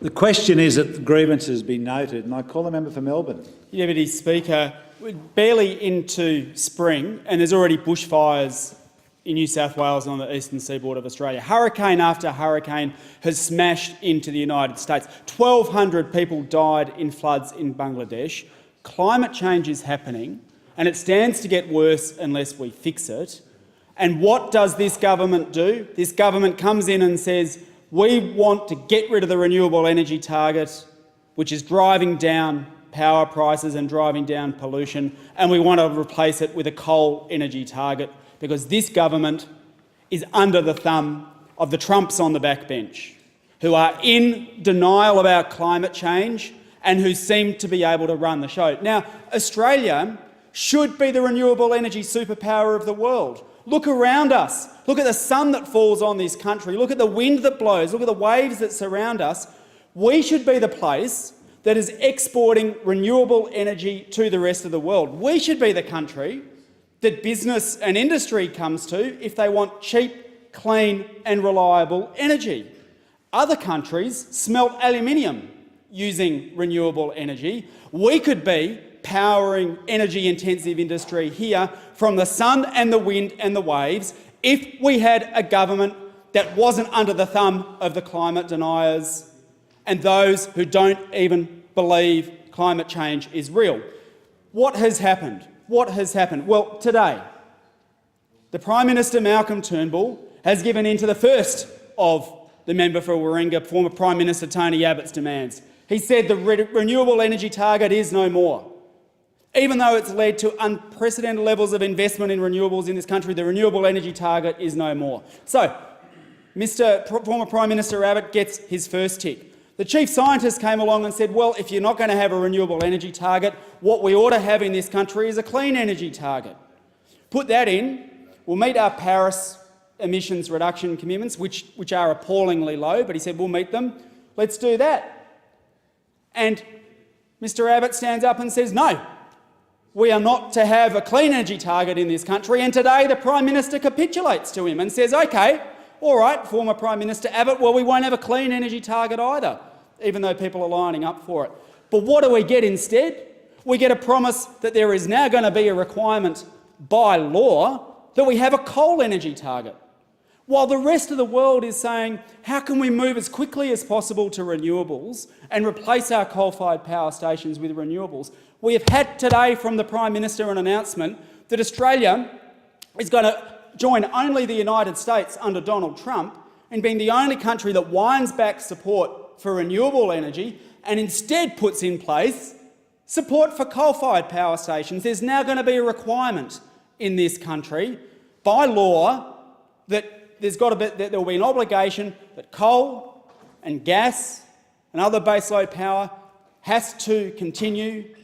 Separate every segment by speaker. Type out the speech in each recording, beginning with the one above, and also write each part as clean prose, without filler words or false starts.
Speaker 1: The question is that the grievance has been noted, and I call the member for Melbourne.
Speaker 2: Deputy Speaker, we're barely into spring and there's already bushfires in New South Wales and on the eastern seaboard of Australia. Hurricane after hurricane has smashed into the United States. 1,200 people died in floods in Bangladesh. Climate change is happening and it stands to get worse unless we fix it. And what does this government do? This government comes in and says, we want to get rid of the renewable energy target, which is driving down power prices and driving down pollution, and we want to replace it with a coal energy target, because this government is under the thumb of the Trumps on the backbench, who are in denial about climate change and who seem to be able to run the show. Now, Australia should be the renewable energy superpower of the world. Look around us. Look at the sun that falls on this country. Look at the wind that blows. Look at the waves that surround us. We should be the place that is exporting renewable energy to the rest of the world. We should be the country that business and industry comes to if they want cheap, clean and reliable energy. Other countries smelt aluminium using renewable energy. We could be powering energy-intensive industry here from the sun and the wind and the waves if we had a government that wasn't under the thumb of the climate deniers and those who don't even believe climate change is real. What has happened? What has happened? Well, today, the Prime Minister, Malcolm Turnbull, has given in to the first of the member for Warringah, former Prime Minister Tony Abbott's demands. He said the renewable energy target is no more. Even though it's led to unprecedented levels of investment in renewables in this country, the renewable energy target is no more. So, former Prime Minister Abbott gets his first tick. The chief scientist came along and said, well, if you're not going to have a renewable energy target, what we ought to have in this country is a clean energy target. Put that in, we'll meet our Paris emissions reduction commitments, which are appallingly low, but he said, we'll meet them. Let's do that. And Mr Abbott stands up and says, no, we are not to have a clean energy target in this country. And today the Prime Minister capitulates to him and says, OK, all right, former Prime Minister Abbott, well, we won't have a clean energy target either, even though people are lining up for it. But what do we get instead? We get a promise that there is now going to be a requirement by law that we have a coal energy target. While the rest of the world is saying, how can we move as quickly as possible to renewables and replace our coal-fired power stations with renewables, we have had today from the Prime Minister an announcement that Australia is going to join only the United States under Donald Trump in being the only country that winds back support for renewable energy and instead puts in place support for coal-fired power stations. There's now going to be a requirement in this country by law that there will be an obligation that coal and gas and other baseload power has to continue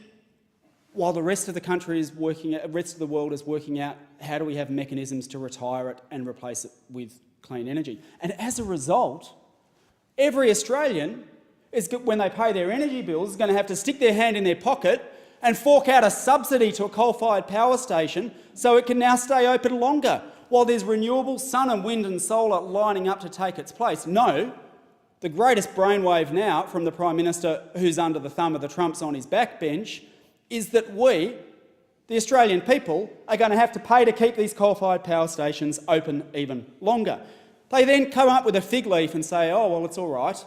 Speaker 2: while the rest of the country is rest of the world is working out how do we have mechanisms to retire it and replace it with clean energy. And as a result, every Australian is, when they pay their energy bills, is going to have to stick their hand in their pocket and fork out a subsidy to a coal-fired power station so it can now stay open longer, while there's renewable sun and wind and solar lining up to take its place. No, the greatest brainwave now from the Prime Minister, who's under the thumb of the Trumps on his backbench, is that we, the Australian people, are going to have to pay to keep these coal-fired power stations open even longer. They then come up with a fig leaf and say, oh, well, it's all right.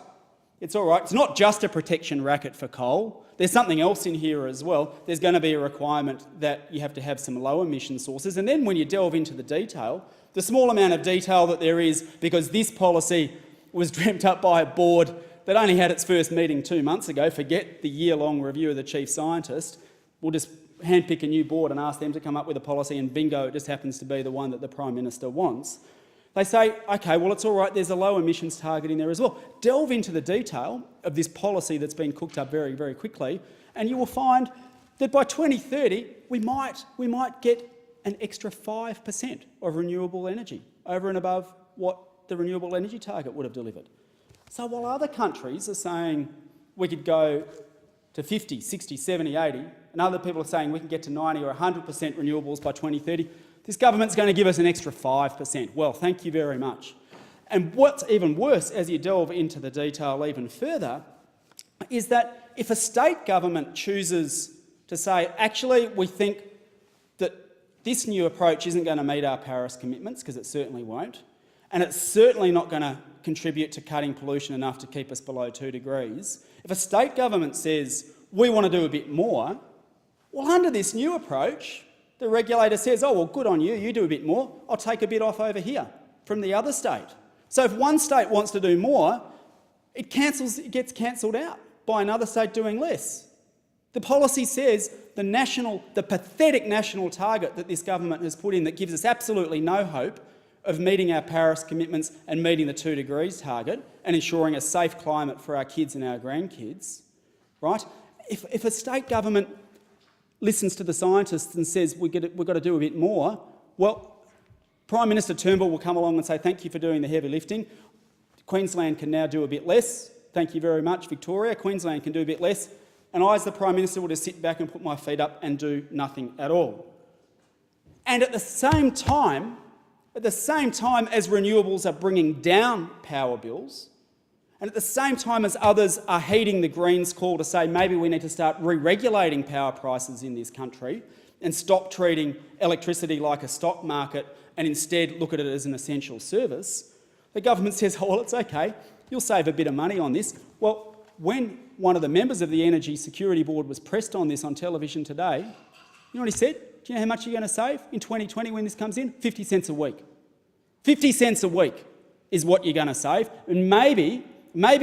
Speaker 2: It's all right. It's not just a protection racket for coal. There's something else in here as well. There's going to be a requirement that you have to have some low emission sources. And then when you delve into the detail, the small amount of detail that there is, because this policy was dreamt up by a board that only had its first meeting 2 months ago, forget the year-long review of the chief scientist, we'll just handpick a new board and ask them to come up with a policy, and bingo, it just happens to be the one that the Prime Minister wants. They say, OK, well, it's all right, there's a low emissions target in there as well. Delve into the detail of this policy that's been cooked up very, very quickly, and you will find that by 2030, we might get an extra 5% of renewable energy over and above what the renewable energy target would have delivered. So while other countries are saying we could go to 50, 60, 70, 80, and other people are saying we can get to 90 or 100% renewables by 2030, this government's going to give us an extra 5%. Well, thank you very much. And what's even worse, as you delve into the detail even further, is that if a state government chooses to say, actually, we think that this new approach isn't going to meet our Paris commitments, because it certainly won't, and it's certainly not going to contribute to cutting pollution enough to keep us below 2 degrees, if a state government says, we want to do a bit more, well, under this new approach, the regulator says, oh, well, good on you, you do a bit more, I'll take a bit off over here from the other state. So if one state wants to do more, it gets cancelled out by another state doing less. The policy says the pathetic national target that this government has put in that gives us absolutely no hope of meeting our Paris commitments and meeting the 2 degrees target and ensuring a safe climate for our kids and our grandkids, right? If a state government listens to the scientists and says we've got to do a bit more, well, Prime Minister Turnbull will come along and say, thank you for doing the heavy lifting. Queensland can now do a bit less. Thank you very much, Victoria. Queensland can do a bit less. And I, as the Prime Minister, will just sit back and put my feet up and do nothing at all. And at the same time as renewables are bringing down power bills, and at the same time as others are heeding the Greens' call to say maybe we need to start re-regulating power prices in this country and stop treating electricity like a stock market and instead look at it as an essential service, the government says, oh, well, it's okay, you'll save a bit of money on this. Well, when one of the members of the Energy Security Board was pressed on this on television today, you know what he said? Do you know how much you're going to save in 2020 when this comes in? 50 cents a week. 50 cents a week is what you're going to save, and maybe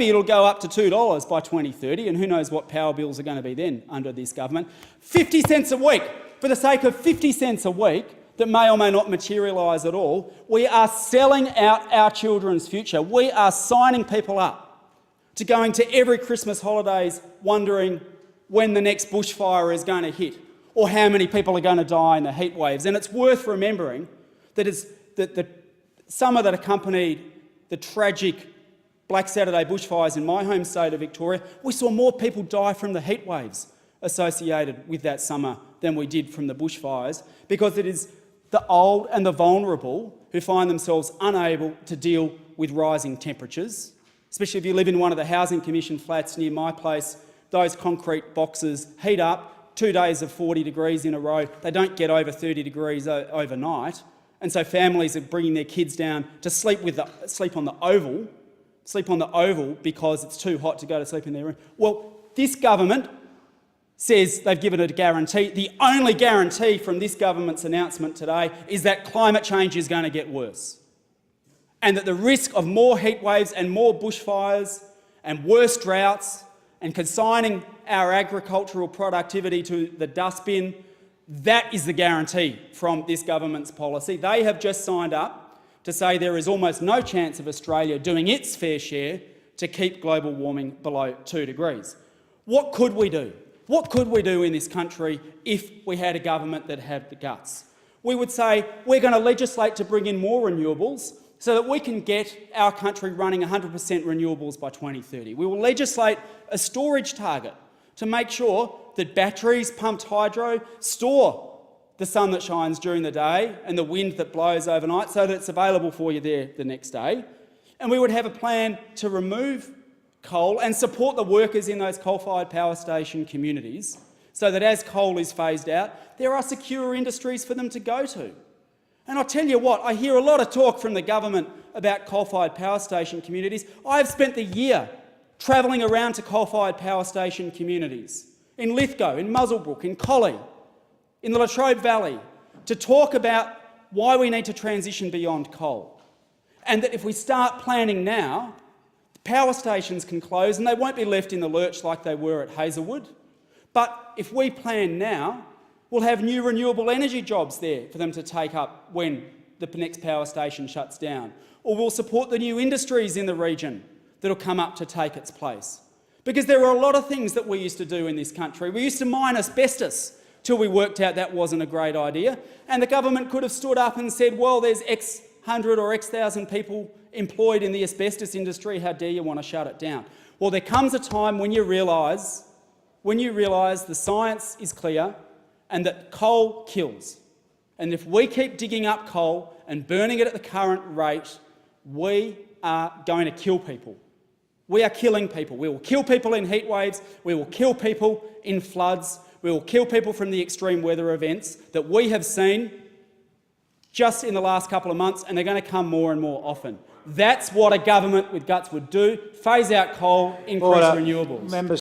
Speaker 2: it'll go up to $2 by 2030, and who knows what power bills are going to be then under this government. 50 cents a week. For the sake of 50 cents a week, that may or may not materialise at all, we are selling out our children's future. We are signing people up to going to every Christmas holidays wondering when the next bushfire is going to hit or how many people are going to die in the heat waves. And it's worth remembering that the summer that accompanied the tragic Black Saturday bushfires in my home state of Victoria, we saw more people die from the heat waves associated with that summer than we did from the bushfires, because it is the old and the vulnerable who find themselves unable to deal with rising temperatures, especially if you live in one of the Housing Commission flats near my place. Those concrete boxes heat up, 2 days of 40 degrees in a row. They don't get over 30 degrees overnight. And so families are bringing their kids down to sleep on the oval because it's too hot to go to sleep in their room. Well, this government says they've given it a guarantee. The only guarantee from this government's announcement today is that climate change is going to get worse, and that the risk of more heat waves and more bushfires and worse droughts and consigning our agricultural productivity to the dustbin, that is the guarantee from this government's policy. They have just signed up to say there is almost no chance of Australia doing its fair share to keep global warming below 2 degrees. What could we do? What could we do in this country if we had a government that had the guts? We would say we're going to legislate to bring in more renewables so that we can get our country running 100% renewables by 2030. We will legislate a storage target to make sure that batteries, pumped hydro, store the sun that shines during the day and the wind that blows overnight so that it's available for you there the next day. And we would have a plan to remove coal and support the workers in those coal-fired power station communities so that as coal is phased out, there are secure industries for them to go to. And I'll tell you what, I hear a lot of talk from the government about coal-fired power station communities. I've spent the year travelling around to coal-fired power station communities in Lithgow, in Muswellbrook, in Collie, in the Latrobe Valley, to talk about why we need to transition beyond coal. And that if we start planning now, power stations can close and they won't be left in the lurch like they were at Hazelwood. But if we plan now, we'll have new renewable energy jobs there for them to take up when the next power station shuts down. Or we'll support the new industries in the region that'll come up to take its place. Because there were a lot of things that we used to do in this country. We used to mine asbestos till we worked out that wasn't a great idea. And the government could have stood up and said, well, there's X hundred or X thousand people employed in the asbestos industry, how dare you want to shut it down? Well, there comes a time when you realise the science is clear and that coal kills. And if we keep digging up coal and burning it at the current rate, we are going to kill people. We are killing people. We will kill people in heat waves. We will kill people in floods. We will kill people from the extreme weather events that we have seen just in the last couple of months, and they're going to come more and more often. That's what a government with guts would do: phase out coal, increase renewables.
Speaker 1: Members